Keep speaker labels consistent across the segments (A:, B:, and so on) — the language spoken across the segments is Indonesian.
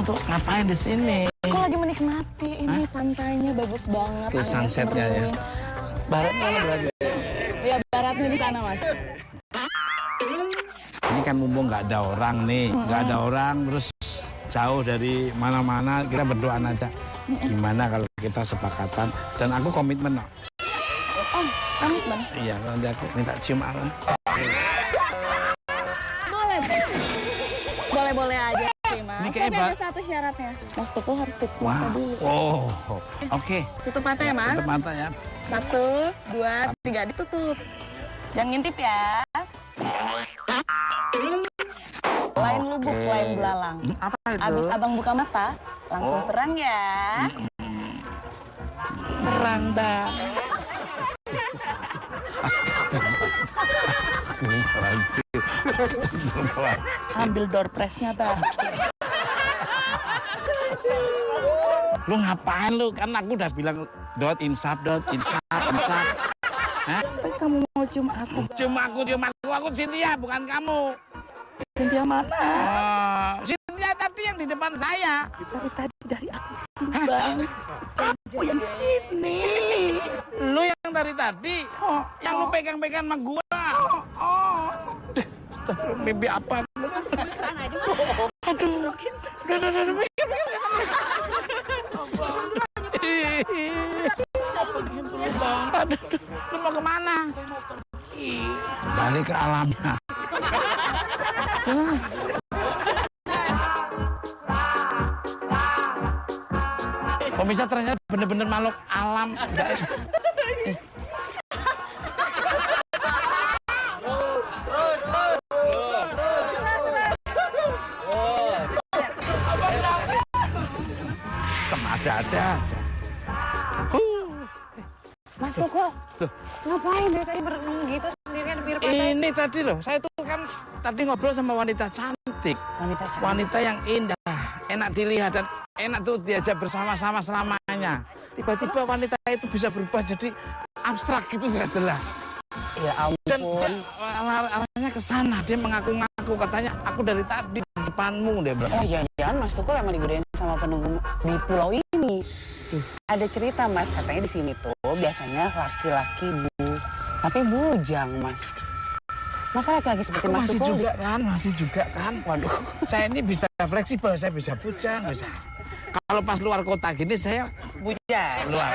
A: tuh ngapain di sini?
B: Aku lagi menikmati ini pantainya bagus banget.
A: Ke sunsetnya ya. Baratnya mana berarti?
B: Iya, baratnya di sana, Mas.
A: Ini kan mumpung nggak ada orang nih, nggak ada orang terus jauh dari mana-mana, kita berdoa aja. Gimana kalau kita sepakatan dan aku komitmen.
B: Oh, komitmen?
A: Iya, nanti aku minta cium tangan.
B: Boleh aja sih, Mas.
A: Ini
B: Tapi
A: kayak
B: ada satu syaratnya. Mas Tukul harus tutup mata dulu.
A: Oh, oke.
B: Tutup mata ya, Mas.
A: Tutup mata ya.
B: 1, 2, 3, ditutup. Jangan ngintip ya. Lain lubuk, lain belalang.
A: Apa itu?
B: Abis abang buka mata, langsung serang ya.
A: Serang dah.
B: Ambil door press-nya, Bang.
A: Lu ngapain lu? Kan aku udah bilang insaf. Hah?
B: Tapi kamu mau cium aku, Bang.
A: Cium aku Cynthia, bukan kamu.
B: Cynthia mana?
A: Cynthia tadi yang di depan saya.
B: Tadi dari aku sini, Bang. Aku yang di sini.
A: Lu yang dari tadi. Yang lu pegang-pegang sama gua. Mimpi apa? Aduh. Udah. Mikir. Aduh, lu mau kemana? Balik ke alamnya. Pemirsa ternyata bener-bener makhluk alam. Semada-ada aja.
B: Mas Tukul, ngapain dari tadi berenang gitu sendirian di pinggir pantai?
A: Ini tadi loh, saya tuh kan tadi ngobrol sama wanita cantik. Wanita yang indah, enak dilihat dan enak tuh diajak bersama-sama selamanya. Tiba-tiba wanita itu bisa berubah jadi abstrak gitu, nggak jelas.
B: Ya
A: Dan
B: ampun.
A: arahnya ke sana, dia mengaku-ngaku katanya aku dari tadi di depanmu, dia bilang.
B: Oh jangan Mas Tukul emang digodain sama penunggu di pulau ini. Ada cerita Mas, katanya di sini tuh biasanya laki-laki tapi bujang Mas. Masa laki-laki seperti Mas Tukul?
A: Masih juga kan. Waduh, saya ini bisa fleksibel, saya bisa bujang, bisa. Kalau pas luar kota gini saya
B: Bujang.
A: luar.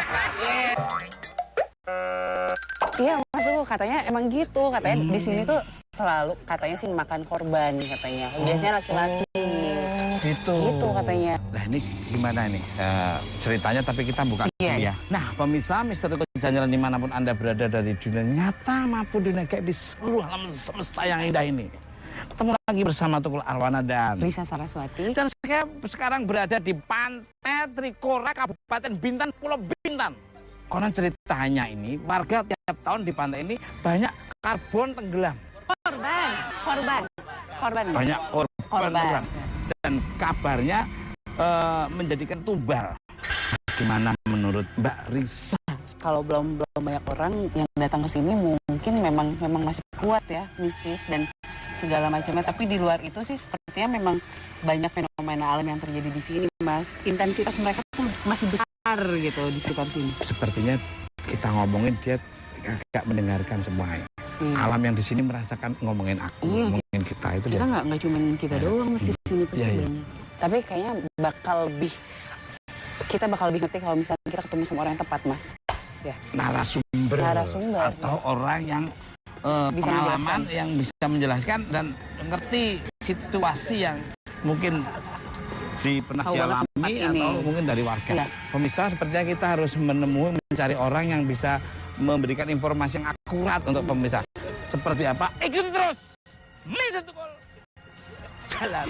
B: Iya Mas Tukul katanya emang gitu, katanya di sini tuh selalu katanya sih makan korban katanya. Biasanya laki-laki.
A: Gitu.
B: Gitu katanya.
A: Nah ini gimana nih ceritanya, tapi kita bukan
B: Iya.
A: ya. Nah pemirsa Misteri Kejanjalan dimanapun Anda berada dari dunia nyata maupun dunia kayak di seluruh alam semesta yang indah ini. Ketemu lagi bersama Tukul Arwana dan
B: Lisa Saraswati.
A: Dan saya sekarang berada di Pantai Trikora, Kabupaten Bintan, Pulau Bintan. Konon ceritanya ini warga tiap tahun di pantai ini banyak karbon tenggelam. Korban.
B: Banyak
A: Korban tenggelam. Dan kabarnya menjadikan tumbal. Gimana menurut Mbak Risa?
B: Kalau belum banyak orang yang datang ke sini mungkin memang masih kuat ya, mistis dan segala macamnya. Tapi di luar itu sih sepertinya memang banyak fenomena alam yang terjadi di sini, Mas. Intensitas mereka tuh masih besar gitu di sekitar sini.
A: Sepertinya kita ngomongin dia agak mendengarkan semuanya. Alam yang di sini merasakan ngomongin aku, ngomongin kita itu
B: kita nggak cuma kita doang mesti di sini pasti banyak. Tapi kayaknya kita bakal lebih ngerti kalau misalnya kita ketemu sama orang yang tepat, Mas. Ya.
A: Narasumber atau orang yang
B: bisa
A: pengalaman yang bisa menjelaskan dan ngerti situasi yang mungkin pernah dialami atau mungkin dari warga. Pemirsa, sepertinya kita harus mencari orang yang bisa memberikan informasi yang akurat untuk pemirsa. Seperti apa? Ikuti terus. Lisa Tukul. Jalan.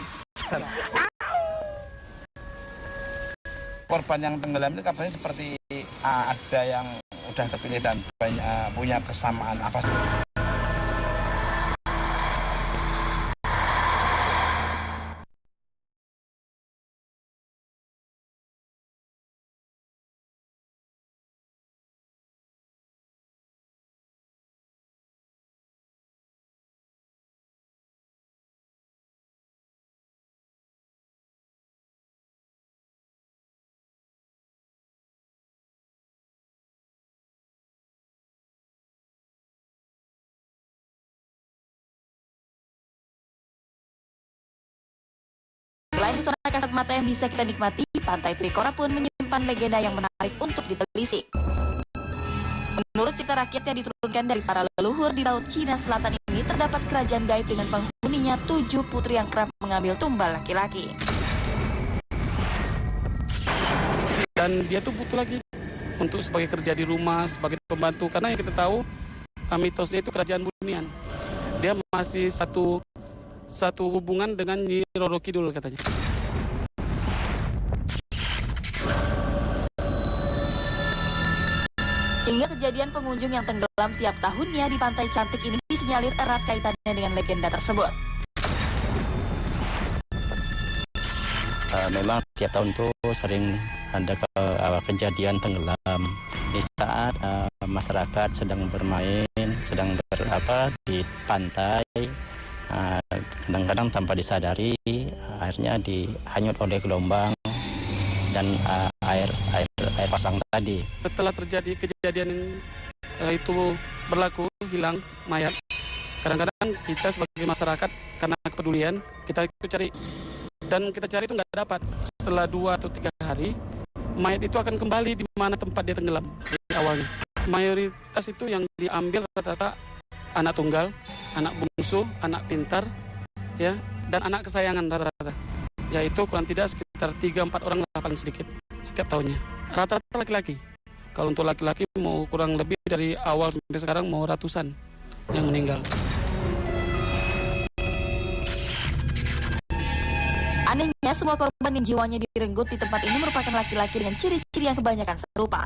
A: Korban yang tenggelam itu kabarnya seperti ada yang udah terpilih dan banyak punya kesamaan apa
C: Selain pesona kasat mata yang bisa kita nikmati, Pantai Trikora pun menyimpan legenda yang menarik untuk ditelisik. Menurut cerita rakyat yang diturunkan dari para leluhur di Laut Cina Selatan ini, terdapat kerajaan gaib dengan penghuninya 7 putri yang kerap mengambil tumbal laki-laki.
D: Dan dia tuh butuh lagi untuk sebagai kerja di rumah, sebagai pembantu. Karena yang kita tahu, mitosnya itu kerajaan Bunian. Dia masih satu hubungan dengan Nyi Roro Kidul katanya.
C: Hingga kejadian pengunjung yang tenggelam tiap tahunnya di pantai cantik ini disinyalir erat kaitannya dengan legenda tersebut.
E: Memang tiap tahun tuh sering ada kejadian tenggelam di saat masyarakat sedang bermain, sedang di pantai. Kadang-kadang tanpa disadari airnya dihanyut oleh gelombang dan air pasang tadi.
D: Setelah terjadi kejadian itu berlaku, hilang mayat, kadang-kadang kita sebagai masyarakat karena kepedulian kita ikut cari, dan kita cari itu nggak dapat. Setelah 2 atau 3 hari, mayat itu akan kembali di mana tempat dia tenggelam di awalnya. Mayoritas itu yang diambil rata-rata anak tunggal, anak bungsu, anak pintar, ya, dan anak kesayangan rata-rata. Yaitu kurang tidak sekitar 3-4 orang lah paling sedikit setiap tahunnya. Rata-rata laki-laki. Kalau untuk laki-laki mau kurang lebih dari awal sampai sekarang mau ratusan yang meninggal.
C: Anehnya, semua korban yang jiwanya direnggut di tempat ini merupakan laki-laki dengan ciri-ciri yang kebanyakan serupa.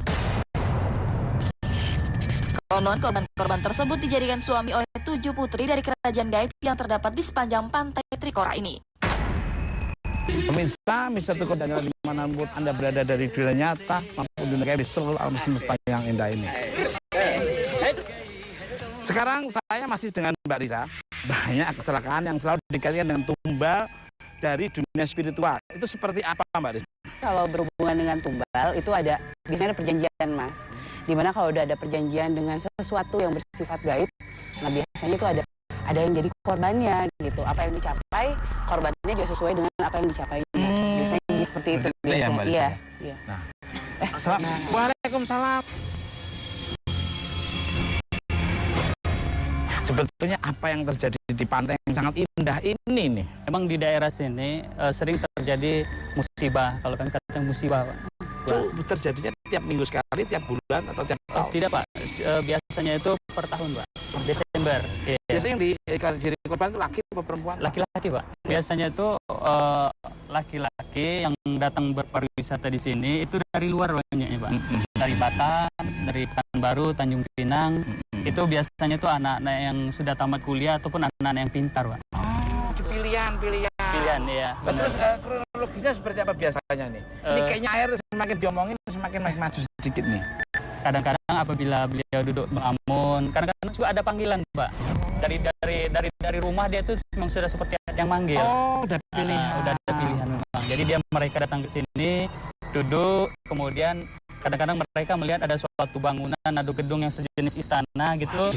C: Konon korban-korban tersebut dijadikan suami oleh 7 putri dari kerajaan gaib yang terdapat di sepanjang pantai Trikora ini.
A: Pemirsa, Mr. Tukul dan dimanapun Anda berada dari dunia nyata maupun dunia gaib di seluruh alam semesta yang indah ini. Sekarang saya masih dengan Mbak Risa. Banyak kecelakaan yang selalu dikaitkan dengan tumbal dari dunia spiritual. Itu seperti apa, Mbak Risa?
B: Kalau berhubungan dengan tumbal itu biasanya ada perjanjian, Mas. Dimana kalau udah ada perjanjian dengan sesuatu yang bersifat gaib, nah biasanya itu ada yang jadi korbannya gitu. Apa yang dicapai, korbannya juga sesuai dengan apa yang dicapai. Biasanya seperti itu. Biasanya. Iya.
A: Nah. Waalaikumsalam. Sebetulnya apa yang terjadi di pantai yang sangat indah ini nih?
F: Memang di daerah sini sering terjadi musibah, kalau kami katakan musibah, Pak.
A: Itu terjadinya tiap minggu sekali, tiap bulan, atau tiap tahun?
F: Tidak, Pak. Biasanya itu per tahun, Pak. Desember. Iya.
A: Biasanya yang jadi korban itu laki atau perempuan?
F: Laki-laki, Pak. Biasanya itu laki-laki yang datang berpariwisata di sini itu dari luar banyaknya, Pak. Dari Batam, dari Pekanbaru, Tanjung Pinang. Itu biasanya itu anak-anak yang sudah tamat kuliah ataupun anak-anak yang pintar, Pak.
A: Oh, pilihan.
F: Pilihan, iya.
A: Terus kronologisnya seperti apa biasanya nih? Ini kayaknya air semakin diomongin semakin maju sedikit nih.
F: Kadang-kadang apabila beliau duduk mengamun, kadang-kadang juga ada panggilan, Pak. Dari rumah dia tuh memang sudah seperti yang manggil.
A: Oh, udah pilihan.
F: Udah ada pilihan memang. Jadi mereka datang ke sini, duduk, kemudian kadang-kadang mereka melihat ada suatu bangunan, ada gedung yang sejenis istana gitu.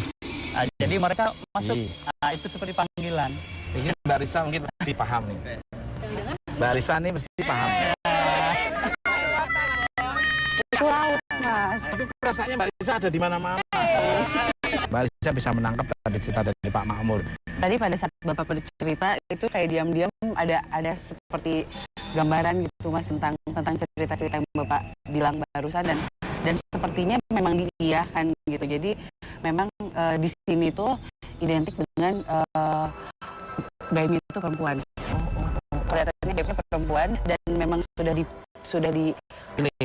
F: Nah, jadi mereka masuk. Nah, itu seperti panggilan.
A: Ini Mbak Risa mungkin mesti paham nih. Mbak Risa nih mesti paham.
B: Itu laut, Mas.
A: Tapi perasaannya Mbak Risa ada di mana-mana. Mbak Risa bisa menangkap tadi cerita dari Pak Makmur.
B: Tadi pada saat Bapak bercerita itu kayak diam-diam ada seperti gambaran gitu, Mas, tentang cerita-cerita yang Bapak bilang barusan, dan sepertinya memang diiyakan gitu. Jadi memang di sini tuh identik dengan gaibnya itu perempuan. Kelihatannya gaibnya perempuan, dan memang sudah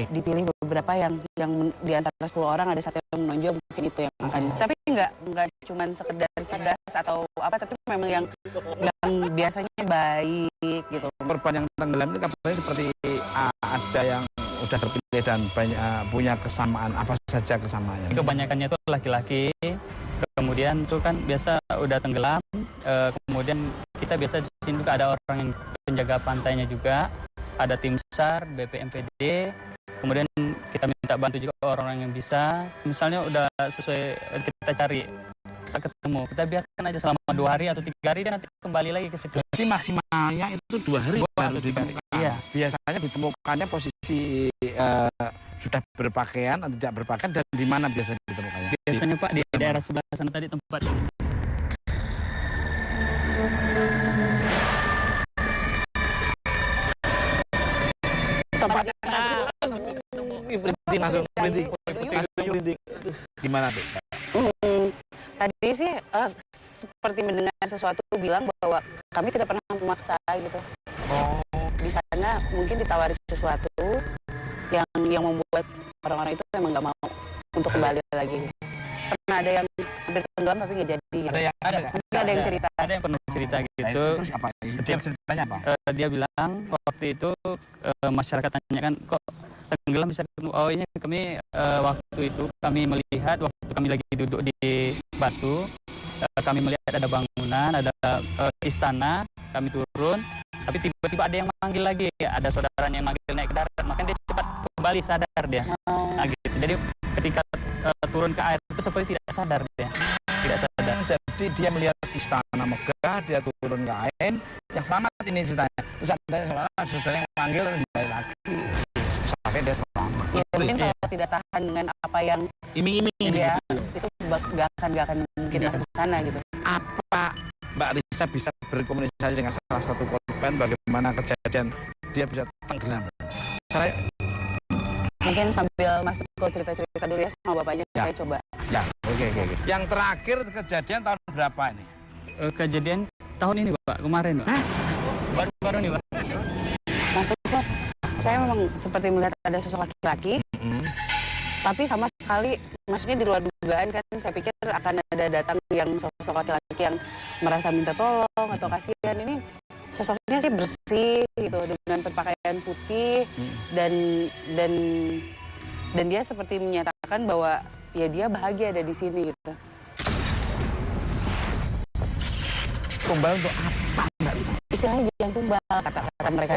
B: dipilih beberapa yang di antara 10 orang ada satu yang menonjol, mungkin itu yang akan. Tapi nggak cuma sekedar cerdas atau apa, tapi memang yang biasanya baik gitu.
A: Korban yang tenggelam itu katanya seperti ada yang udah terpilih dan banyak punya kesamaan, apa saja kesamaannya?
F: Kebanyakannya itu laki-laki, kemudian itu kan biasa udah tenggelam, kemudian kita biasa di sini juga ada orang yang penjaga pantainya juga, ada tim SAR, BPMPD, kemudian kita minta bantu juga orang-orang yang bisa, misalnya udah sesuai kita cari tak ketemu. Kita biarkan aja selama 2 hari atau 3 hari dan nanti kembali lagi ke situ.
A: Jadi maksimalnya itu 2 hari
F: 2
A: baru
F: atau 3 hari.
A: ditemukan.
F: Iya.
A: Biasanya ditemukannya posisi sudah berpakaian atau tidak berpakaian, dan di mana biasanya ditemukannya?
F: Biasanya Pak di daerah sebelah sana tadi tempat.
A: Tempatnya berhenti langsung berhenti. Gimana tuh?
B: Tadi sih seperti mendengar sesuatu bilang bahwa kami tidak pernah memaksa gitu.
A: Oh,
B: Di sana mungkin ditawari sesuatu yang membuat orang-orang itu memang nggak mau untuk kembali lagi. Pernah ada yang hampir tenggelam tapi nggak jadi. Gitu.
A: ada nggak?
B: Mungkin ada yang cerita.
F: Ada yang pernah cerita
A: Nah,
F: gitu.
A: terus apa? Dia ceritanya apa?
F: Dia bilang waktu itu masyarakat tanya kan kok tenggelam bisa ketemu. Oh ini kami waktu itu kami melihat waktu kami lagi duduk di batu, kami melihat ada bangunan, ada istana, kami turun, tapi tiba-tiba ada yang manggil lagi, ada saudaranya yang manggil naik ke darat, makanya dia cepat kembali sadar dia. Nah, gitu. Jadi ketika turun ke air itu seperti tidak sadar dia, tidak sadar.
A: Jadi dia melihat istana megah, dia turun ke air, yang selamat ini ceritanya. Terus ada saudara yang manggil kembali lagi. Sampai dia selamat.
B: Ya, mungkin kalau tidak tahan dengan apa yang
A: Iming-iming
B: dia
A: gitu.
B: itu gak akan mungkin masuk ke sana gitu.
A: Apa Mbak Risa bisa berkomunikasi dengan salah satu korban, bagaimana kejadian dia bisa tenggelam? Saya
B: Mungkin sambil masuk ke cerita-cerita dulu ya sama bapaknya,
A: Ya.
B: saya coba.
A: ya, oke. Yang terakhir kejadian tahun berapa ini?
F: Kejadian tahun ini Pak, kemarin Pak. Baru-baru nih Pak.
B: Maksudnya saya memang seperti melihat ada sosok laki-laki, tapi sama sekali maksudnya di luar dugaan kan. Saya pikir akan ada datang yang sosok laki-laki yang merasa minta tolong atau kasihan. Ini sosoknya sih bersih gitu dengan berpakaian putih dan dia seperti menyatakan bahwa ya dia bahagia ada di sini gitu.
A: Tumbal untuk apa Mbak Risa?
B: Istilahnya jangan tumbal kata-kata mereka.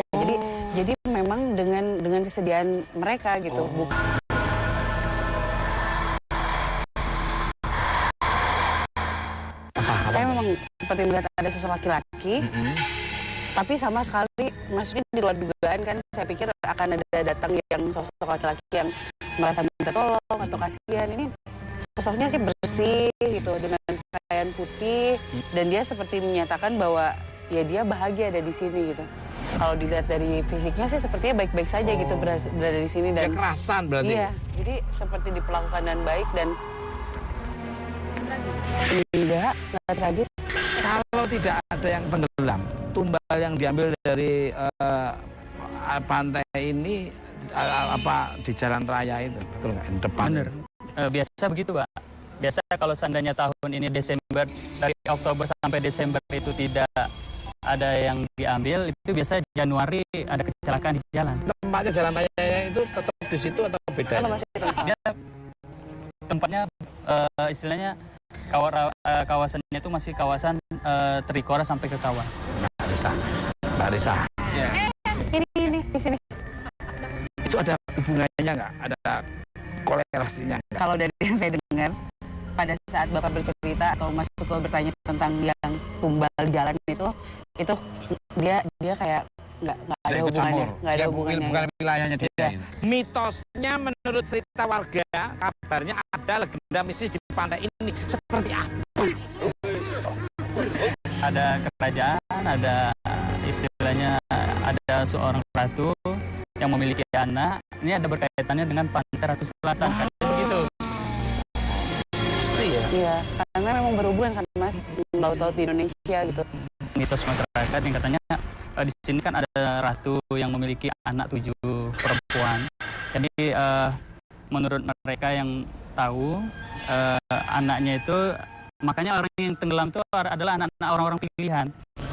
B: Jadi memang dengan kesediaan mereka gitu. Saya memang seperti melihat ada sosok laki-laki, tapi sama sekali maksudnya di luar dugaan kan. Saya pikir akan ada datang yang sosok laki-laki yang merasa minta tolong atau kasihan. Ini sosoknya sih bersih gitu dengan pakaian putih dan dia seperti menyatakan bahwa ya dia bahagia ada di sini gitu. Kalau dilihat dari fisiknya sih sepertinya baik-baik saja gitu berada di sini dan
A: Kekerasan berarti?
B: iya, jadi seperti diperlakukan dengan baik dan enggak tragis.
A: Kalau tidak ada yang tenggelam, tumbal yang diambil dari pantai ini apa di jalan raya itu, betul nggak? Di depan.
F: Bener. Biasa begitu Pak. Biasa kalau seandainya tahun ini Desember, dari Oktober sampai Desember itu tidak ada yang diambil, itu biasa Januari ada kecelakaan di jalan.
A: Tempatnya jalan raya itu tetap di situ atau beda?
B: Kalau masih terasa.
F: Dia tempatnya istilahnya kawasannya itu masih kawasan Trikora sampai ke Kawan.
A: Mbak Risa,
B: Ini di sini.
A: itu ada hubungannya nggak? Ada kolerasinya nggak?
B: Kalau dari yang saya dengar pada saat Bapak bercerita atau Mas Suko bertanya tentang yang tumbal jalan itu dia kayak nggak ada
A: ikut
B: hubungannya,
A: campur.
B: nggak ada
A: Dia
B: hubungannya.
A: bukan wilayahnya dia.
B: Iya.
A: Mitosnya menurut cerita warga, kabarnya ada legenda mistis di pantai ini. Seperti apa?
F: Ada kerajaan, ada istilahnya ada seorang ratu yang memiliki anak. Ini ada berkaitannya dengan pantai Ratu Selatan. Kan begitu.
A: Pasti ya.
B: Iya, karena memang berhubungan kan Mas, laut-laut di Indonesia gitu.
F: Mitos masyarakat yang katanya di sini kan ada ratu yang memiliki anak 7 perempuan. Jadi menurut mereka yang tahu anaknya itu, makanya orang yang tenggelam itu adalah anak-anak orang-orang pilihan,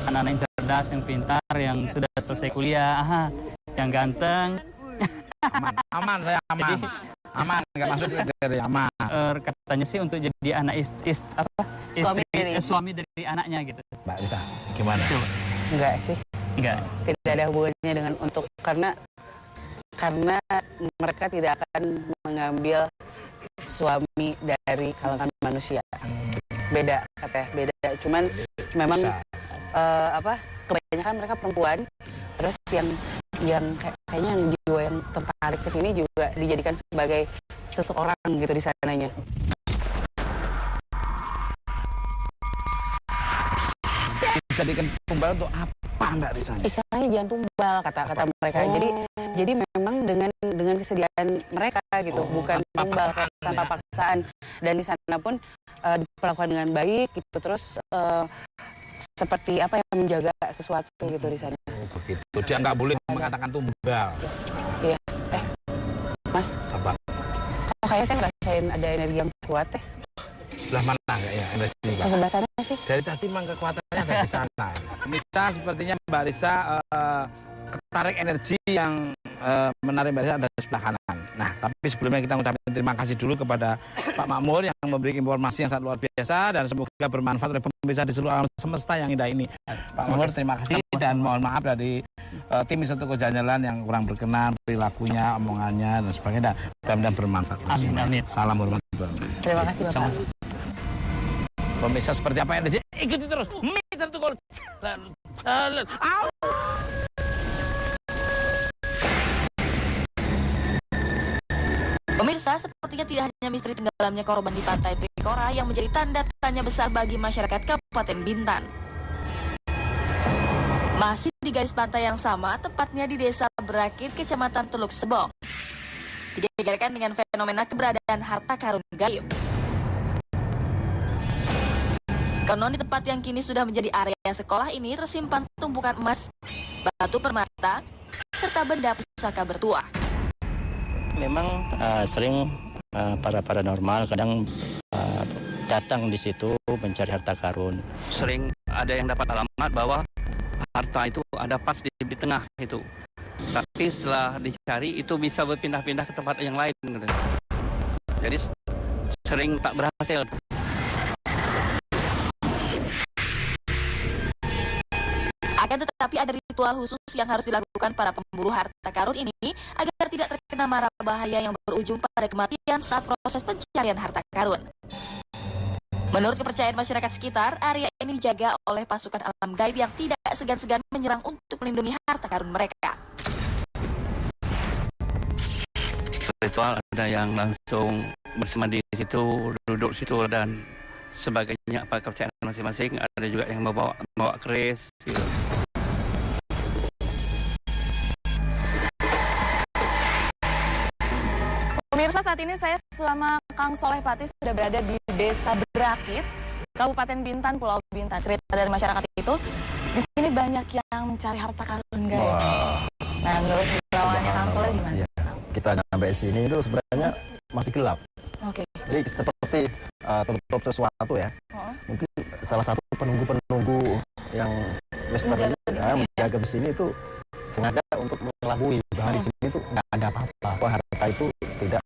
F: anak-anak yang cerdas, yang pintar, yang sudah selesai kuliah, yang ganteng.
A: Aman, saya aman.
F: Jadi,
A: Aman, nggak masuk kriteria aman.
F: katanya sih untuk jadi anak suami dari anaknya gitu.
A: Mbak Risa, gimana?
B: Enggak sih,
F: Enggak.
B: tidak ada hubungannya dengan untuk karena mereka tidak akan mengambil suami dari kalangan manusia. beda katanya, beda. Cuman memang kebanyakan mereka perempuan. Terus yang kayaknya yang jiwa yang tertarik ke sini juga dijadikan sebagai seseorang gitu di sananya.
A: Dijadikan tumbal untuk apa Mbak Risa?
B: Istilahnya jangan tumbal kata mereka. Jadi memang dengan kesediaan mereka gitu, bukan tumbal tanpa paksaan. Dan di sana pun diperlakukan dengan baik gitu. Terus seperti apa yang menjaga sesuatu gitu di sana.
A: Begitu. Dia nggak boleh mengatakan tumbal.
B: Iya. Mas.
A: Apa?
B: Kok kayak saya ngerasain ada energi yang kuat ya?
A: Lah mana nggak ya energi?
B: Ke sebelah sana sih.
A: Dari tadi memang kekuatannya ada di sana. Bisa sepertinya Mbak Risa ketarik energi yang menarik Mbak Risa ada di sebelah kanan. Nah, tapi sebelumnya kita mengucapkan terima kasih dulu kepada Pak Makmur yang memberi informasi yang sangat luar biasa dan semoga bermanfaat oleh pemirsa di seluruh alam semesta yang indah ini. Pak Makmur terima kasih dan mohon maaf dari tim Satu Jalan yang kurang berkenan perilakunya, omongannya dan sebagainya. Mudah-mudahan bermanfaat.
F: Amin, amin.
A: Salam hormat.
B: Terima kasih Bapak.
A: Pemirsa seperti apa yang ada? Ikuti terus. Satu Jalan.
C: Pemirsa, sepertinya tidak hanya misteri tenggelamnya korban di pantai Trikora yang menjadi tanda tanya besar bagi masyarakat Kabupaten Bintan. Masih di garis pantai yang sama, tepatnya di Desa Berakit, Kecamatan Teluk Sebong, digegerkan dengan fenomena keberadaan harta karun gaib. Konon di tempat yang kini sudah menjadi area sekolah ini tersimpan tumpukan emas, batu permata, serta benda pusaka bertuah.
E: Memang sering para paranormal kadang datang di situ mencari harta karun.
G: Sering ada yang dapat alamat bahwa harta itu ada pas di tengah itu. Tapi setelah dicari itu bisa berpindah-pindah ke tempat yang lain. Jadi sering tak berhasil.
C: Akan tetapi ada ritual khusus yang harus dilakukan para pemburu harta karun ini agar tidak terkena mara bahaya yang berujung pada kematian saat proses pencarian harta karun. Menurut kepercayaan masyarakat sekitar, area ini dijaga oleh pasukan alam gaib yang tidak segan-segan menyerang untuk melindungi harta karun mereka.
G: Ritual ada yang langsung bersemadi di situ, duduk di situ dan sebagainya, apa kepercayaan masing-masing. Ada juga yang bawa keris gitu.
H: Pemirsa, saat ini saya bersama Kang Soleh Pati sudah berada di Desa Berakit, Kabupaten Bintan, Pulau Bintan. Cerita dari masyarakat itu, di sini banyak yang mencari harta karun gaib. Nah, menurut pengalamannya Kang Soleh gimana?
I: Ya, kita sampai sini itu sebenarnya masih gelap.
H: Oke.
I: Jadi seperti tertutup sesuatu ya. Mungkin salah satu penunggu-penunggu yang misteri menjaga di sini itu sengaja untuk mengelabui bahwa di sini itu nggak ada apa-apa. Bahwa harta itu tidak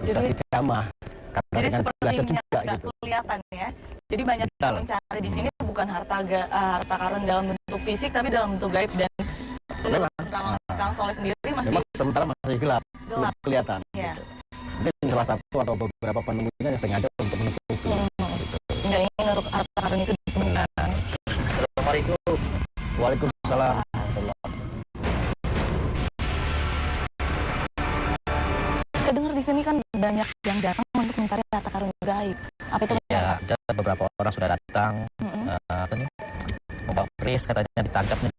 I: bisa dijamah. Karena
H: Jadi
I: dengan
H: seperti
I: belajar juga
H: nggak
I: gitu.
H: kelihatan ya. Jadi banyak yang mencari di sini bukan harta karun dalam bentuk fisik, tapi dalam bentuk gaib. Dan menurut Kang Soleh sendiri
I: memang sementara masih gelap, belum kelihatan.
H: Ya.
I: Gitu. Mungkin salah satu atau beberapa penunggunya yang sengaja untuk menutupi. Gitu.
H: Nggak ingin untuk harta karun itu ditemukan.
I: Assalamualaikum. Waalaikumsalam.
H: Saya dengar di sini kan banyak yang datang untuk mencari harta karun gaib. Apa itu?
J: Ya, ada beberapa orang sudah datang, membawa keris, katanya ditangkapnya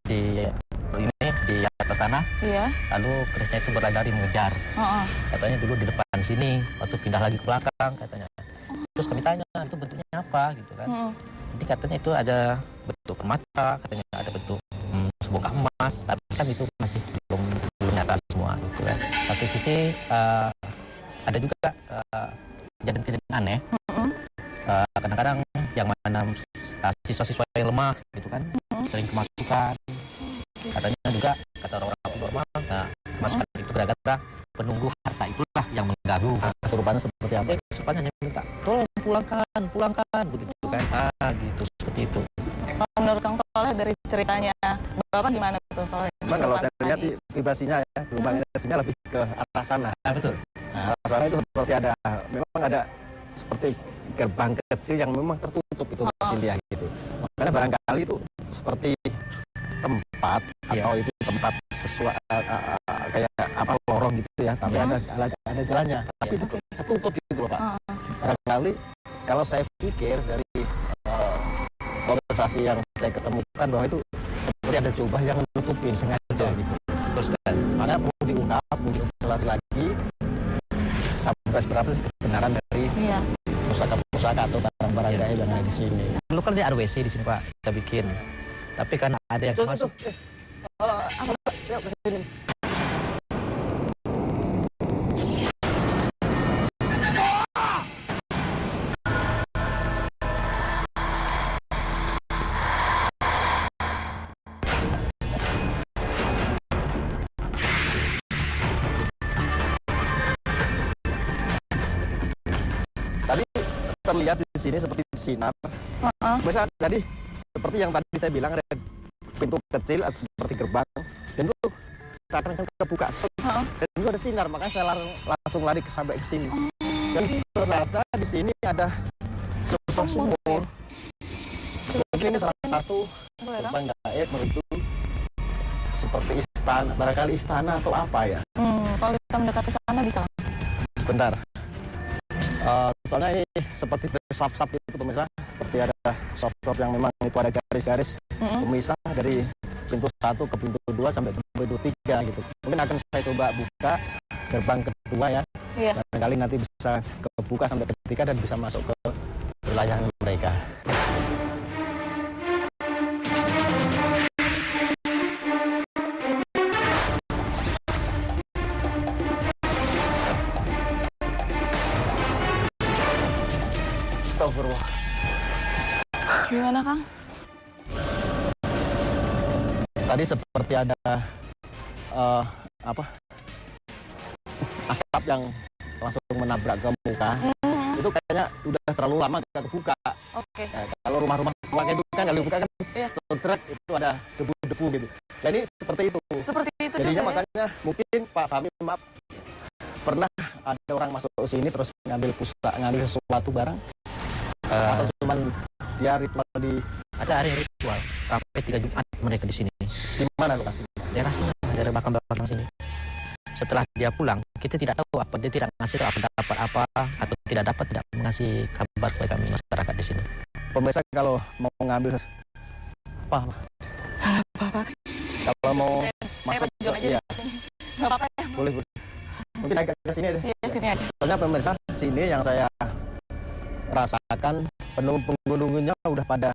J: di atas tanah.
H: Iya.
J: Lalu kerisnya itu berlari mengejar. Katanya dulu di depan sini, waktu pindah lagi ke belakang katanya. Terus kami tanya itu bentuknya apa gitu kan. Jadi katanya itu ada bentuk permata, katanya ada bentuk sebongkah emas, tapi kan itu masih belum nyata semua gitu kan. Satu sisi ada juga kejadian-kejadian aneh. Kadang-kadang yang mana siswa-siswa yang lemah gitu kan, sering kemasukan. Katanya juga kata orang-orang normal, kemasukan itu gara-gara penunggu harta itulah yang mengganggu.
I: Kesurupannya seperti apa?
J: Kesurupannya hanya minta tolong pulangkan begitu kan. Gitu seperti itu.
H: Menurut Kang Soleh dari ceritanya Bapak gimana tuh?
I: Kalau saya lihat sih vibrasinya ya, gelombang energinya lebih ke arah sana.
J: Betul.
I: Nah, arah sana itu seperti memang ada seperti gerbang kecil yang memang tertutup itu Mbak Cynthia gitu. Makanya barangkali itu seperti tempat atau itu tempat sesuai kayak apa lorong gitu ya, tapi ada jalannya, tapi itu tertutup gitu loh Pak. Barangkali kalau saya pikir dari observasi yang saya ketemukan bahwa itu seperti ada jubah yang menutupin sengaja gitu.
J: Terus kan,
I: Makanya perlu diungkap, perlu diobservasi lagi sampai seberapa sih kebenaran dari pusaka-pusaka atau barang-barang gaib yang ada di sini.
J: dulu kan ada WC di sini Pak, kita bikin. Tapi karena ada yang masuk.
I: Apa Pak? Yuk ke sini. Tadi terlihat di sini seperti sinar. Bisa jadi seperti yang tadi saya bilang ada pintu kecil seperti gerbang dan itu seakan-akan kebuka dan itu ada sinar, makanya saya langsung lari sampai ke sini. Dan ternyata di sini ada sebuah sumur. Mungkin ini salah satu gerbang gaib menuju seperti istana, barangkali istana atau apa ya.
H: Kalau kita mendekat ke sana bisa.
I: Sebentar. Soalnya ini seperti sap-sap itu pemirsa, seperti ada sop-sop yang memang itu ada garis-garis pemisah dari pintu 1 ke pintu 2 sampai ke pintu 3 gitu. Mungkin akan saya coba buka gerbang kedua ya. Barangkali nanti bisa kebuka sampai ke 3 dan bisa masuk ke wilayah mereka. Astagfirullah.
H: Gimana Kang?
I: Tadi seperti ada asap yang langsung menabrak ke muka. Itu kayaknya udah terlalu lama gak kebuka. Kalau rumah-rumah tua itu kan kalau dibuka kan seret itu ada debu-debu gitu. Ya ini seperti itu. Jadinya juga, makanya mungkin Pak Fahmi maaf pernah ada orang masuk ke sini terus ngambil sesuatu barang. Atau cuman dia ritual di
J: Ada hari ritual sampai 3 Jumat mereka di sini.
I: Di mana lokasinya?
J: Daerah sini, daerah belakang sini. Setelah dia pulang, kita tidak tahu apa dia tidak ngasih tahu apa dapat apa atau tidak mengasih kabar kepada kami masyarakat di sini.
I: Pemirsa kalau mau ngambil apa? Kalau mau masuk
H: aja nggak apa-apa ya.
I: Boleh. Mungkin agak ke sini deh.
H: Iya, sini aja.
I: Soalnya pemirsa sini yang saya rasakan pengunjungnya udah pada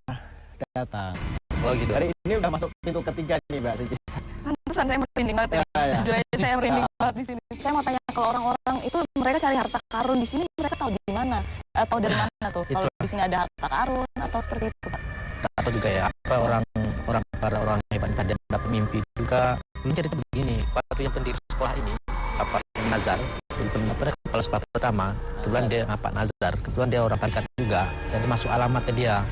I: datang.
J: Oh gitu.
I: Dari ini udah masuk pintu ketiga nih Mbak Siti.
H: Pantesan saya merinding banget ya. Jujur aja saya merinding banget di sini. Saya mau tanya kalau orang-orang itu mereka cari harta karun di sini mereka tahu di mana atau dari mana tuh? Kalau di sini ada harta karun atau seperti itu Pak?
J: Atau juga ya apa para orang hebat tadi dapat mimpi juga mencerita begini. Waktu yang pendiri sekolah ini Pak Nazar, pada kepala sekolah pertama, kebetulan dia Pak Nazar, kebetulan dia orang tarikat juga, jadi masuk alamat ke dia,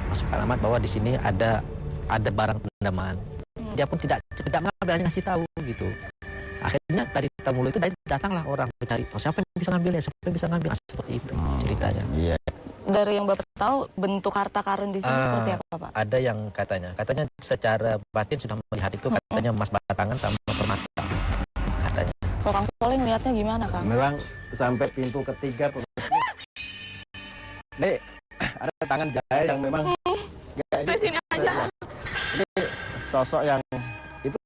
J: masuk alamat bahwa di sini ada barang pendamaan. Dia pun tidak mengambil, hanya ngasih tahu gitu. Akhirnya dari Tamulu itu datanglah orang mencari, siapa yang bisa ngambil ya, siapa yang bisa ngambil, seperti itu ceritanya. Iya.
H: Dari yang Bapak tahu bentuk harta karun di sini seperti apa Pak?
J: Ada yang katanya secara batin sudah melihat itu, katanya emas batangan sama permata. Katanya.
H: Kalau Kang Soleh ngeliatnya gimana Kang?
I: Memang sampai pintu ketiga nih ada tangan jaya yang memang
H: Saya sini aja.
I: Ini sosok yang itu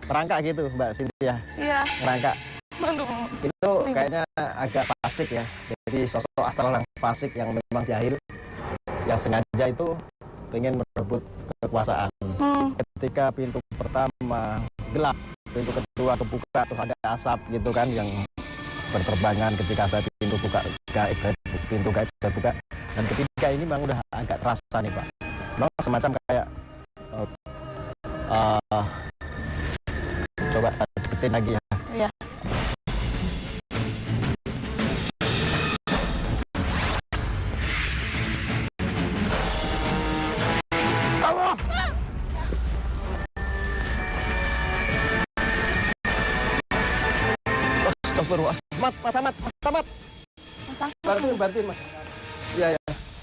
I: merangkak gitu Mbak Cynthia.
H: Iya.
I: Merangkak. Itu kayaknya agak fasik ya. Jadi sosok astral yang fasik yang memang jahil yang sengaja itu pengen merebut kekuasaan. Ketika pintu pertama gelap, pintu kedua kebuka terus ada asap gitu kan yang berterbangan ketika saya pintu gaib saya buka, dan ketiga ini memang udah agak terasa nih Pak, memang semacam kayak coba deketin lagi ya.
H: Iya.
I: Astagfirullah. Mas Ahmad. Bantuin Mas. Iya, ya.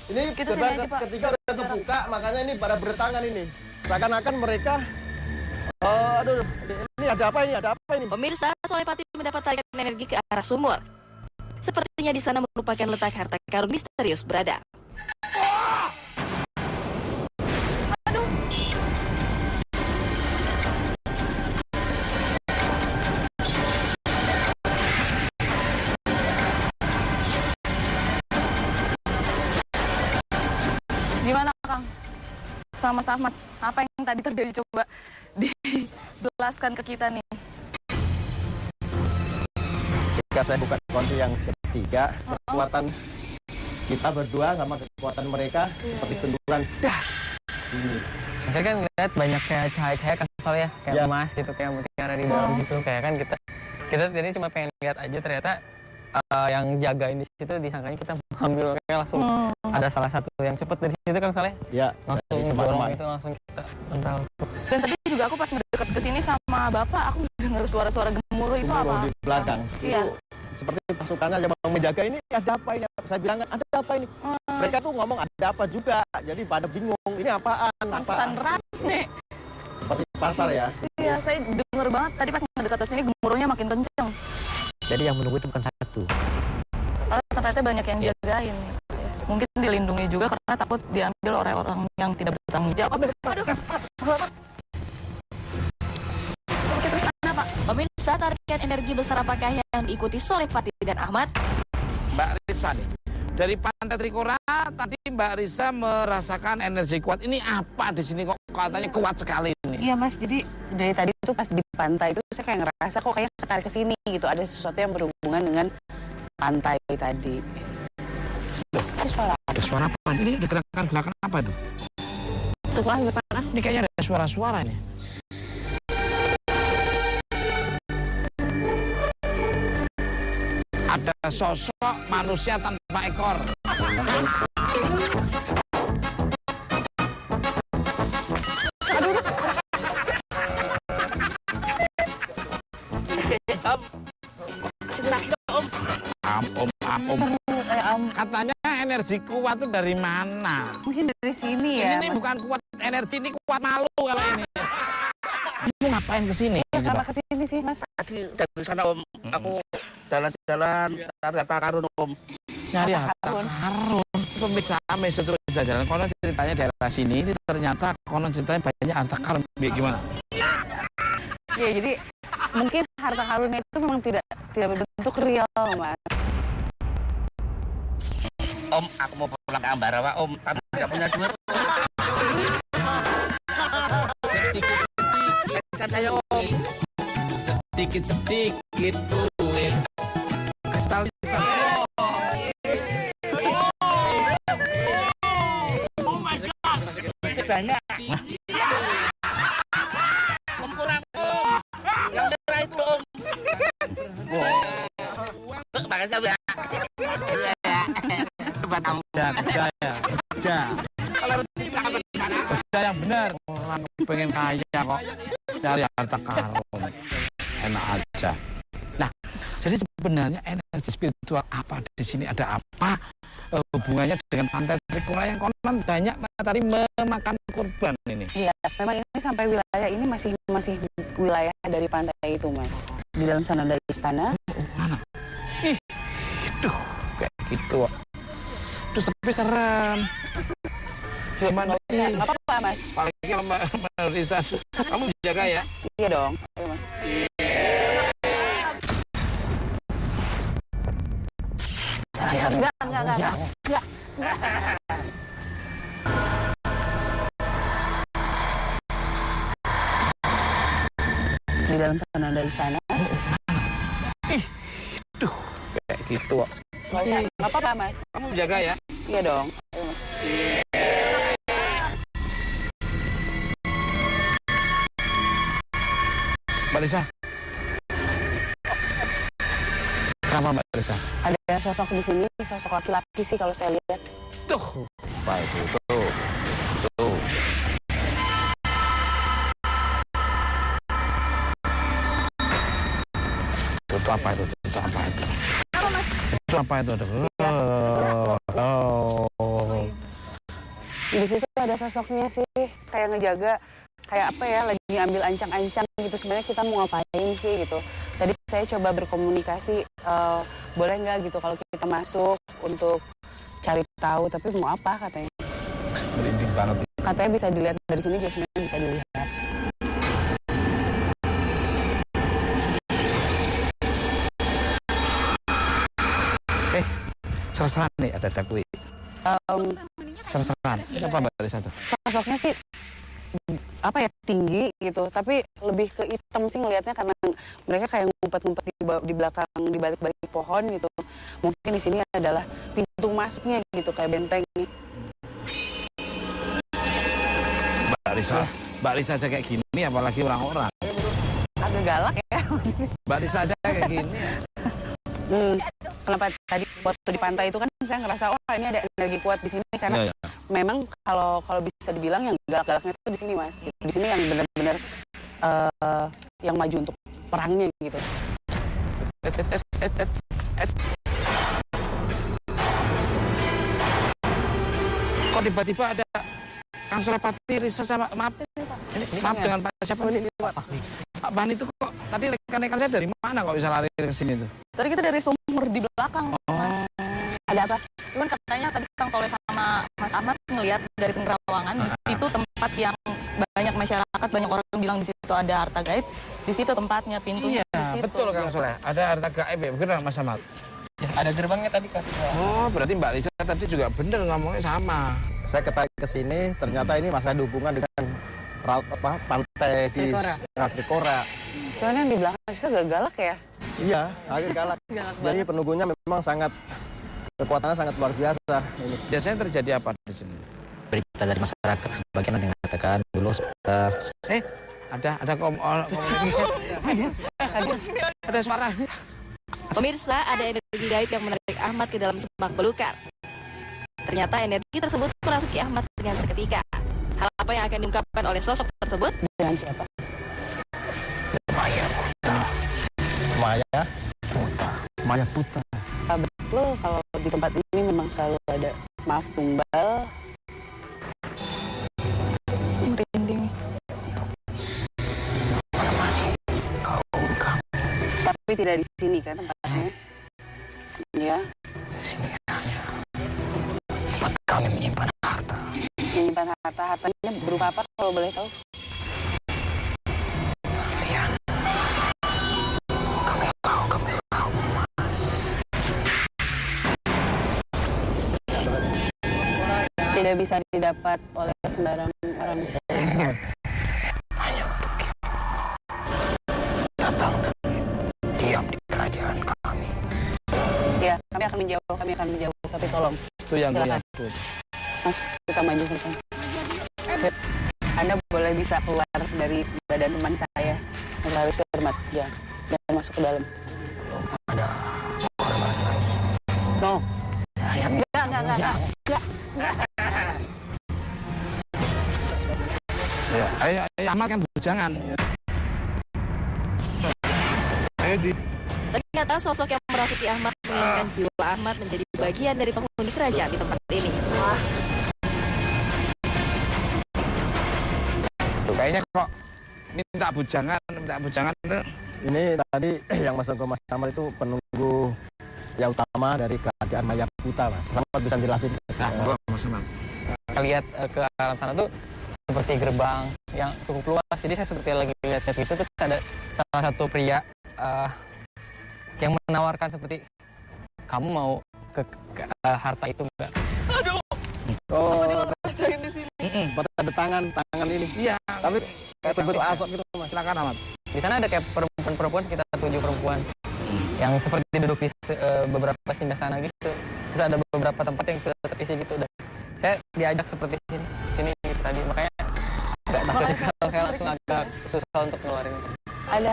I: Ini
H: Kita sini aja, Pak.
I: ketika udah kebuka, makanya ini pada berdatangan ini. Seakan-akan mereka, aduh, ini ada apa ini, ada apa ini?
C: Pemirsa, Solepati mendapat tarikan energi ke arah sumur. Sepertinya di sana merupakan letak harta karun misterius berada.
H: Gimana Kang? Sama-sama. Apa yang tadi terjadi coba dijelaskan ke kita nih.
I: Ketika saya buka kunci yang ketiga, kekuatan kita berdua sama kekuatan mereka seperti benturan dah. Ini.
K: Saya kan ngeliat banyak kayak cahaya-cahaya kan soalnya kayak
I: Ya.
K: emas gitu, kayak mutiara di dalam gitu. Kayak kan kita jadi cuma pengen lihat aja, ternyata yang jagain di situ disangkanya kita mengambil, kayak langsung ada salah satu yang cepet dari situ kan soalnya.
I: Ya,
K: Langsung
I: sama-sama.
K: dorong itu, langsung kita tentang.
H: Dan tadi juga aku pas mendekat ke sini sama Bapak, aku dengar suara-suara gemuruh itu
I: Gemuruh
H: apa?
I: di belakang.
H: Iya.
I: Itu seperti pasukannya yang menjaga ini, ada apa ini? Saya bilang kan, ada apa ini? Mereka tuh ngomong ada apa juga. Jadi pada bingung, ini apaan?
H: Pantesan rame.
I: Seperti pasar ya.
H: Iya, saya dengar banget tadi pas mendekat ke sini gemuruhnya makin kenceng.
J: Jadi yang menunggu itu bukan satu.
H: Karena ternyata banyak yang jagain. Mungkin dilindungi juga karena takut diambil oleh orang yang tidak bertanggung jawab. Aduh. Oke, terus mana Pak?
C: Pemirsa, tarikan energi besar apakah yang diikuti Solepati dan Ahmad?
A: Mbak Risa nih, dari Pantai Trikora tadi Mbak Risa merasakan energi kuat. Ini apa di sini kok katanya kuat sekali ini?
B: Iya Mas, jadi dari tadi tuh pas di pantai itu saya kayak ngerasa kok kayak ketarik ke sini gitu. Ada sesuatu yang berhubungan dengan pantai tadi. Ini suara apa?
A: Ada suara apa? Ini ada gerakan belakang apa tuh?
B: Suara di depan.
A: Ini kayaknya ada suara-suara ini. Ada sosok manusia tanpa ekor. Om. Katanya energi kuat itu dari mana?
B: Mungkin dari sini ya.
A: Ini bukan kuat energi, ini kuat malu kalau ini. Kamu ngapain ke sini?
B: Ya, karena ke sini sih Mas.
G: Tadi dari sana Om, aku jalan-jalan cari harta karun Om.
A: Nyari harta karun. Pemirsa mes itu jalan. Konon ceritanya daerah sini itu ternyata konon ceritanya banyak harta karun. Gimana?
B: Ya, jadi mungkin harta karunnya itu memang tidak berbentuk real, Mas.
G: Om, aku mau pulang ke Ambarawa Om, tapi nggak punya duit. Sedikit-sedikit kan saya Om. Sedikit-sedikit duit. Kristalisasi. Oh my God. Banyak. Om kurang Om. Yang merah itu Om. Makasih ya.
A: Kerja yang benar. Orang pengen kaya kok cari harta karun. Enak aja. Nah, jadi sebenarnya energi spiritual apa di sini, ada apa hubungannya dengan Pantai Trikora yang konon banyak tadi memakan korban ini?
B: Iya, memang ini sampai wilayah ini masih wilayah dari pantai itu, Mas. Di dalam sana ada istana.
A: Mana? Ih, duh, kayak gitu. Duh, tapi serem. Gimana sih?
B: Nggak apa-apa, Mas.
A: Apalagi kalau Mbak Risa, kamu jaga ya?
B: Iya dong, ayo Mas.
H: Enggak.
B: Di dalam sana ada istana.
A: Ih, duh, kayak gitu.
B: Nggak apa-apa, Mas.
A: Kamu jaga ya?
B: Iya dong, ayo Mas.
A: Mbak Risa. Kenapa Mbak Risa?
B: Ada sosok di sini, sosok laki-laki sih kalau saya lihat.
A: Tuh,
I: Apa itu? Tuh.
A: itu apa itu? Itu apa itu? Itu apa itu? Oh.
B: Di situ ada sosoknya sih, kayak ngejaga, kayak apa ya, lagi ambil ancang-ancang gitu. Sebenarnya kita mau ngapain sih gitu. Tadi saya coba berkomunikasi, boleh nggak gitu kalau kita masuk untuk cari tahu, tapi mau apa katanya.
I: Merinding banget.
B: Katanya bisa dilihat dari sini, sebenarnya bisa dilihat.
A: Serseran nih, ada kui. Serseran, apa Mbak Risa tuh?
B: Sosoknya sih apa ya, tinggi gitu, tapi lebih ke hitam sih ngelihatnya, karena mereka kayak ngumpet-ngumpet di belakang, di balik-balik pohon gitu. Mungkin di sini adalah pintu masuknya gitu, kayak benteng.
A: Mbak Risa aja kayak gini, apalagi orang-orang.
B: Agak galak ya.
A: Mbak Risa aja kayak gini.
B: Kenapa tadi waktu di pantai itu kan saya ngerasa ini ada energi kuat di sini, karena memang kalau bisa dibilang yang galak-galaknya itu di sini, Mas. Di sini yang benar-benar yang maju untuk perangnya gitu.
A: Kok tiba-tiba ada Kang Solepati, Risa sama maaf dengan Pak siapa? Pak Ban itu kok tadi rekan-rekan saya dari mana kok bisa lari ke sini tuh?
H: Tadi kita dari sumur di belakang. Mas.
B: Ada apa?
H: Cuman katanya tadi Kang Soleh sama Mas Ahmad ngelihat dari penerawangan di situ tempat yang banyak masyarakat, banyak orang bilang di situ ada harta gaib. Di situ tempatnya, pintunya di situ.
A: Betul Kang Soleh. Ada harta gaib ya, benar Mas Ahmad?
K: Ya, ada gerbangnya tadi Kak.
A: Oh, berarti Mbak Risa tadi juga benar ngomongnya sama.
I: Saya ketarik ke sini, ternyata ini masih ada hubungan dengan pantai di Trikora.
B: Cuman yang di belakang itu agak galak ya?
I: Iya, agak galak. Jadi penunggunya memang kekuatannya sangat luar biasa. Ini.
A: Biasanya terjadi apa di sini?
J: Berita dari masyarakat sebagian ada yang mengatakan dulu
A: ada suara.
C: Pemirsa, ada energi gaib yang menarik Ahmad ke dalam semak belukar. Ternyata energi tersebut merasuki Ahmad dengan seketika. Hal apa yang akan diungkapkan oleh sosok tersebut?
B: Dengan siapa?
I: Maya Puta.
B: Betul, kalau di tempat ini memang selalu ada maaf tumbal.
H: Merinding.
B: Tapi tidak di sini kan tempatnya? Ya.
J: Di sini hanya tempat kami menyimpan harta.
B: Menyimpan hartanya berupa apa kalau boleh tahu?
J: Kalian, kami tahu Mas.
B: Tidak bisa didapat oleh sembarang orang.
J: Hanya untuk kita datang dan diam di kerajaan kami.
B: Ya, kami akan menjauh, tapi tolong.
A: Itu yang
B: silakan. Mas, kita maju ke depan. Anda boleh bisa keluar dari badan teman saya. Harus hormat, jangan masuk ke dalam.
J: Ada korban lagi.
B: No.
J: Saya
B: Enggak.
A: Ya, ayo Ahmad kan bujangan.
C: Ternyata sosok yang merasuki Ahmad menginginkan jiwa Ahmad menjadi bagian dari penghuni kerajaan di tempat ini.
A: Tuh, kayaknya kok minta bujangan tuh.
I: Ini tadi yang Mas Ahmad itu penunggu yang utama dari kerajaan Maya Puta, Mas. Selamat bisa jelasin.
A: Mas Ahmad.
K: Kita lihat ke alam sana tuh seperti gerbang yang cukup luas. Jadi saya seperti lagi lihat gitu, terus ada salah satu pria yang menawarkan seperti, kamu mau ke harta itu enggak?
H: Aduh.
I: Oh,
H: Rasain di sini.
I: ada tangan ini.
A: Iya.
I: Tapi kayak terbentuk asap gitu, Mas.
A: Silakan Ahmad.
K: Di sana ada kayak perempuan sekitar 7 perempuan yang seperti duduk di beberapa singgah gitu. Terus ada beberapa tempat yang sudah terisi gitu. Dan saya diajak seperti sini gitu tadi, makanya nggak takut kalau kayak langsung agak susah untuk ngeluarin.
B: Ada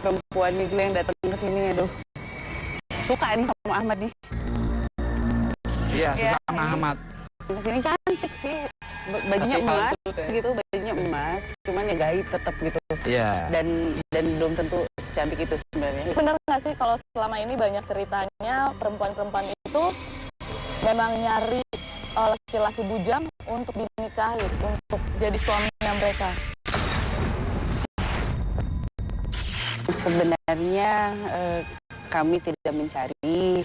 B: perempuan itu yang datang ke sini, aduh. Suka nih sama Ahmad nih.
A: Iya, suka sama Ahmad.
B: Ke sini cantik sih. Bajunya emas gitu, bajunya emas. Cuman ya gaib tetap gitu.
A: Iya.
B: Dan belum tentu secantik itu sebenarnya.
H: Benar nggak sih kalau selama ini banyak ceritanya perempuan-perempuan itu memang nyari laki-laki bujang untuk dinikahi, untuk jadi suaminya mereka?
B: Sebenarnya kami tidak mencari,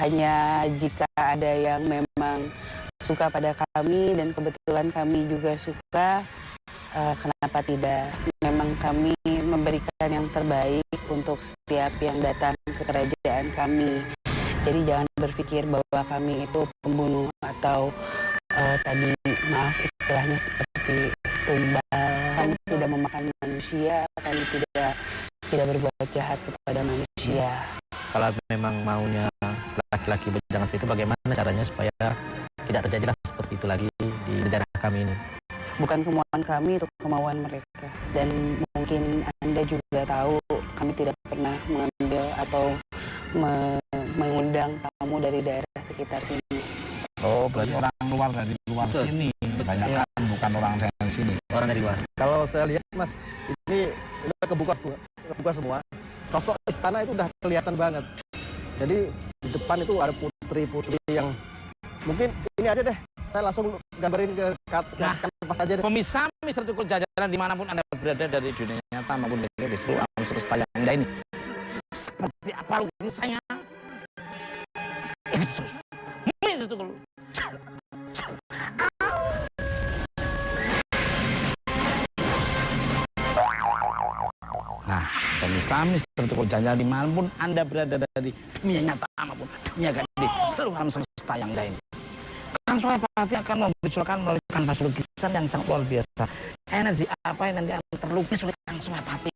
B: hanya jika ada yang memang suka pada kami dan kebetulan kami juga suka, kenapa tidak? Memang kami memberikan yang terbaik untuk setiap yang datang ke kerajaan kami. Jadi jangan berpikir bahwa kami itu pembunuh atau tadi maaf istilahnya seperti tumbal. Kami tidak memakan manusia, kami tidak berbuat jahat kepada manusia.
J: Kalau memang maunya laki-laki bujang itu, bagaimana caranya supaya tidak terjadilah seperti itu lagi di negara kami ini?
B: Bukan kemauan kami, itu kemauan mereka. Dan mungkin Anda juga tahu, kami tidak pernah mengambil atau mengundang tamu dari daerah sekitar sini.
A: Oh, berarti orang luar dari luar sini. Kebanyakan bukan orang dari sini.
J: Orang dari luar.
I: Kalau saya lihat Mas, ini udah kebuka semua. Sosok istana itu udah kelihatan banget. Jadi di depan itu ada putri-putri yang mungkin ini aja deh. Saya langsung gambarin ke kanvas aja deh.
A: Pemirsa Mr. Tukul Jajaran dimanapun Anda berada dari dunia nyata maupun di seluruh alam semesta yang indah ini. Seperti apa lukisannya? Mr. Tukul. Nah, pemirsa Mr. Tukul Jajaran dimanapun Anda berada dari dunia nyata maupun dunia gaib di seluruh alam semesta yang indah ini. Kang Soleh Pati akan memunculkan melalui kanvas lukisan yang sangat luar biasa. Energi apa yang nanti akan terlukis oleh Kang Soleh Pati?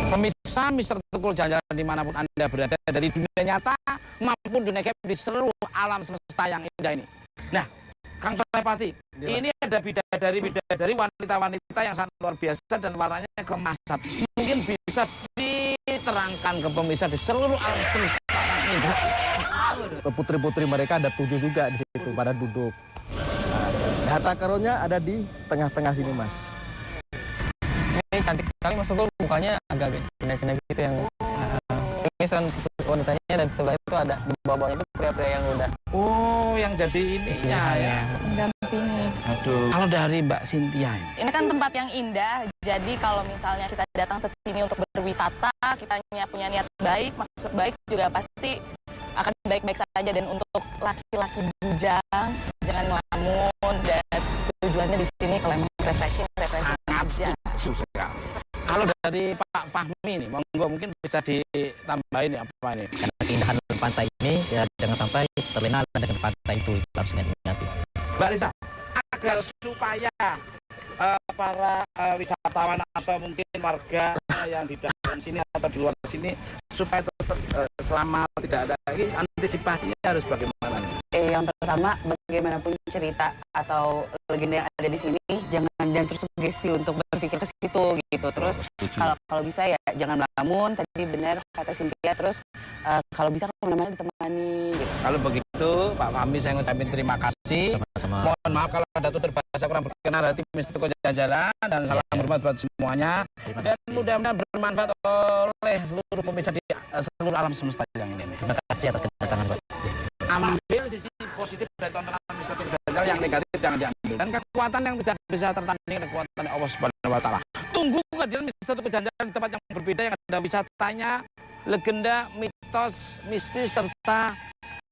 A: Pemirsa Mr. Tukul Jajaran dimanapun Anda berada dari dunia nyata maupun dunia gaib di seluruh alam semesta yang indah ini. Nah, Kang Soleh Pati, ini ada bidadari wanita-wanita yang sangat luar biasa dan warnanya kemasan. Mungkin bisa diterangkan ke pemirsa di seluruh alam semesta yang indah.
I: Putri-putri mereka ada 7 juga di situ pada duduk. Nah, harta karunnya ada di tengah-tengah sini, Mas.
K: Ini cantik sekali Mas Tukul, mukanya agak-agak cina-cina gitu yang ini wanitanya, dan sebelah itu ada di bawah-bawahnya itu pria-pria yang udah.
A: Oh, yang jadi ininya ya.
H: Mendampingi.
A: Aduh. Kalau dari Mbak Cynthia
H: Ini kan tempat yang indah, jadi kalau misalnya kita datang ke sini untuk berwisata, kita punya niat baik, maksud baik juga pasti akan baik-baik saja. Dan untuk laki-laki bujang jangan ngelamun, dan tujuannya di sini kalau emang refreshing
A: Sangat
H: aja.
A: setuju sekali. Kalau dari Pak Fahmi nih, monggo mungkin bisa ditambahin ya apa ini?
J: Karena keindahan pantai ini ya jangan sampai terlena dengan pantai itu harus diingati.
A: Mbak Risa, agar supaya para wisatawan atau mungkin warga yang di dalam sini atau di luar sini supaya tetap selama tidak ada lagi, antisipasinya harus bagaimana nih?
B: Yang pertama, bagaimanapun cerita atau legenda yang ada di sini, jangan tersugesti untuk berpikir ke situ gitu. Terus kalau bisa ya jangan melamun. Tadi benar kata Cynthia. Terus kalau bisa kemana-mana ditemani. Gitu.
A: Kalau begitu, Pak Fahmi saya ngucapin terima kasih.
J: Sama-sama.
A: Mohon maaf kalau ada tutur bahasa kurang berkenan hati Mr. Jalan dan salam hormat buat semuanya. Dan mudah-mudahan bermanfaat oleh seluruh pemirsa di seluruh alam semesta yang ini.
J: Terima kasih atas kedatangan Pak.
A: Ambil sisi positif dari tontonan Mr. Dajjal, yang negatif jangan diambil. Dan kekuatan yang tidak bisa tertanding dengan kekuatan Allah Subhanahu wa taala. Tunggu kehadiran Mr. Dajjal di tempat yang berbeda yang ada wisatanya, legenda, mitos, mistis serta